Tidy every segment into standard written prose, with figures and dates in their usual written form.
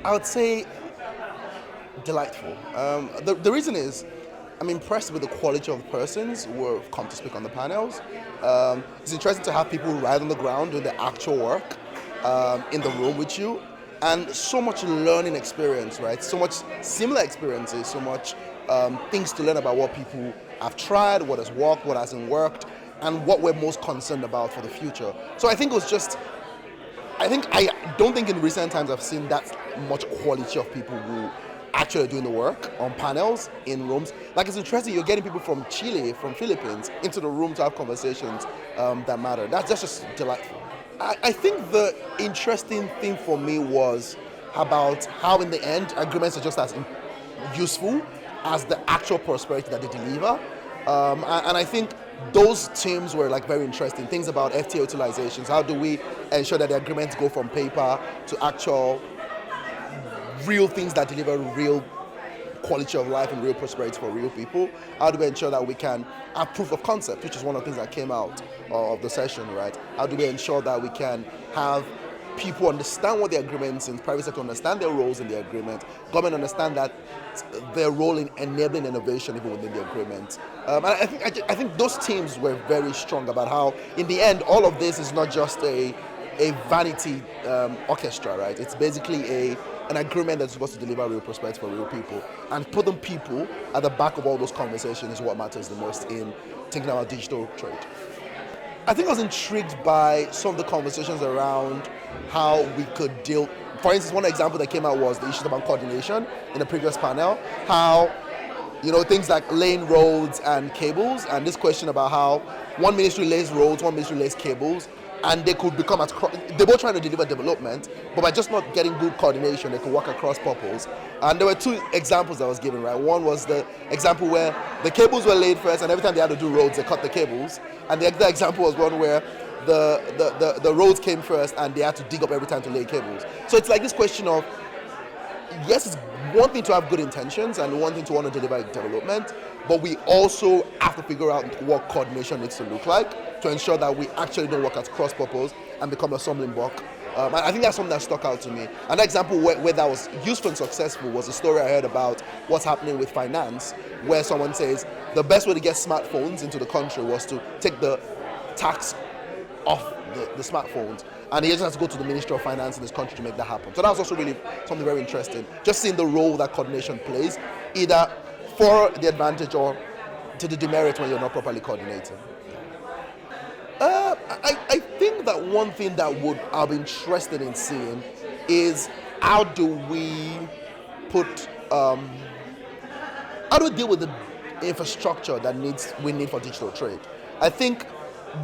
I would say delightful. The reason is I'm impressed with the quality of persons who have come to speak on the panels. It's interesting to have people right on the ground doing the actual work in the room with you, and so much learning experience, right? So much similar experiences, so much things to learn about what people have tried, what has worked, what hasn't worked, and what we're most concerned about for the future. So I think it was just, I don't think in recent times I've seen that much quality of people who actually doing the work on panels in rooms. Like, it's interesting, you're getting people from Chile, from Philippines into the room to have conversations that matter. That's just delightful. I think the interesting thing for me was about how in the end agreements are just as useful as the actual prosperity that they deliver. And I think those themes were like very interesting. Things about FTA utilizations. How do we ensure that the agreements go from paper to actual real things that deliver real quality of life and real prosperity for real people? How do we ensure that we can have proof of concept, which is one of the things that came out of the session, right? How do we ensure that we can have people understand what the agreements in private sector understand their roles in the agreement, government understand that their role in enabling innovation even within the agreement. And I think those teams were very strong about how, in the end, all of this is not just a vanity orchestra, right? It's basically an agreement that's supposed to deliver real prosperity for real people. And putting people at the back of all those conversations is what matters the most in thinking about digital trade. I think I was intrigued by some of the conversations around how we could deal. For instance, one example that came out was the issues about coordination in the previous panel. How, things like laying roads and cables, and this question about how one ministry lays roads, one ministry lays cables, and they could become they're both trying to deliver development, but by just not getting good coordination, they could work across purpose. And there were two examples I was given, right? One was the example where the cables were laid first, and every time they had to do roads, they cut the cables. And the other example was one where the roads came first, and they had to dig up every time to lay cables. So it's like this question of, yes, it's one thing to have good intentions and one thing to want to deliver development, but we also have to figure out what coordination needs to look like to ensure that we actually don't work at cross purpose and become a stumbling block. I think that's something that stuck out to me. An example where that was useful and successful was a story I heard about what's happening with finance, where someone says the best way to get smartphones into the country was to take the tax off the smartphones, and he just has to go to the Ministry of Finance in this country to make that happen. So that was also really something very interesting, just seeing the role that coordination plays, either for the advantage or to the demerit when you're not properly coordinating. I think that one thing that I'll be interested in seeing is how do we deal with the infrastructure that we need for digital trade. I think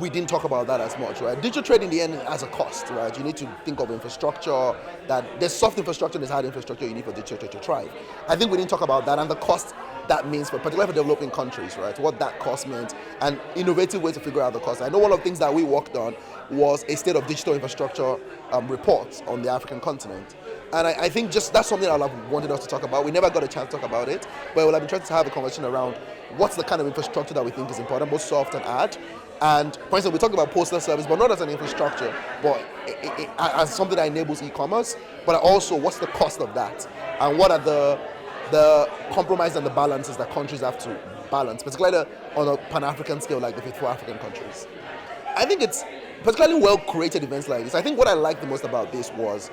we didn't talk about that as much, right? Digital trade in the end has a cost, right? You need to think of infrastructure, that there's soft infrastructure and there's hard infrastructure you need for digital trade to thrive. I think we didn't talk about that and the cost that means, particularly for developing countries, right? What that cost meant and innovative ways to figure out the cost. I know one of the things that we worked on was a state of digital infrastructure report on the African continent. And I think just that's something I'd have wanted us to talk about. We never got a chance to talk about it, but we'll have been trying to have a conversation around what's the kind of infrastructure that we think is important, both soft and hard. And for instance, we talked about postal service, but not as an infrastructure, but as something that enables e-commerce, but also what's the cost of that? And what are the compromise and the balances that countries have to balance, particularly on a Pan-African scale like the 54 African countries. I think it's particularly well-created events like this. I think what I liked the most about this was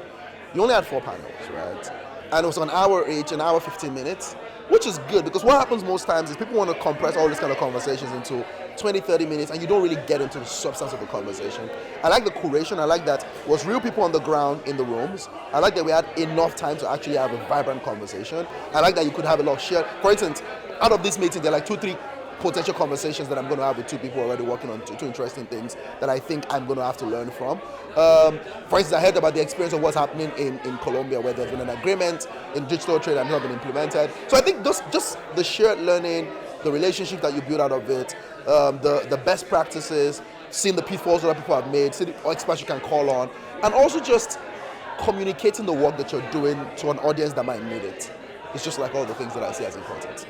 you only had 4 panels, right? And it was an hour each, an hour 15 minutes, which is good because what happens most times is people want to compress all these kind of conversations into 20, 30 minutes and you don't really get into the substance of the conversation. I like the curation. I like that it was real people on the ground in the rooms. I like that we had enough time to actually have a vibrant conversation. I like that you could have a lot of shared. For instance, out of this meeting, there are like 2-3 potential conversations that I'm going to have with 2 people already working on two interesting things that I think I'm going to have to learn from. For instance, I heard about the experience of what's happening in Colombia, where there's been an agreement in digital trade and not been implemented. So I think just the shared learning, the relationship that you build out of it, the best practices, seeing the pitfalls that people have made, seeing the experts you can call on, and also just communicating the work that you're doing to an audience that might need it. It's just like all the things that I see as important.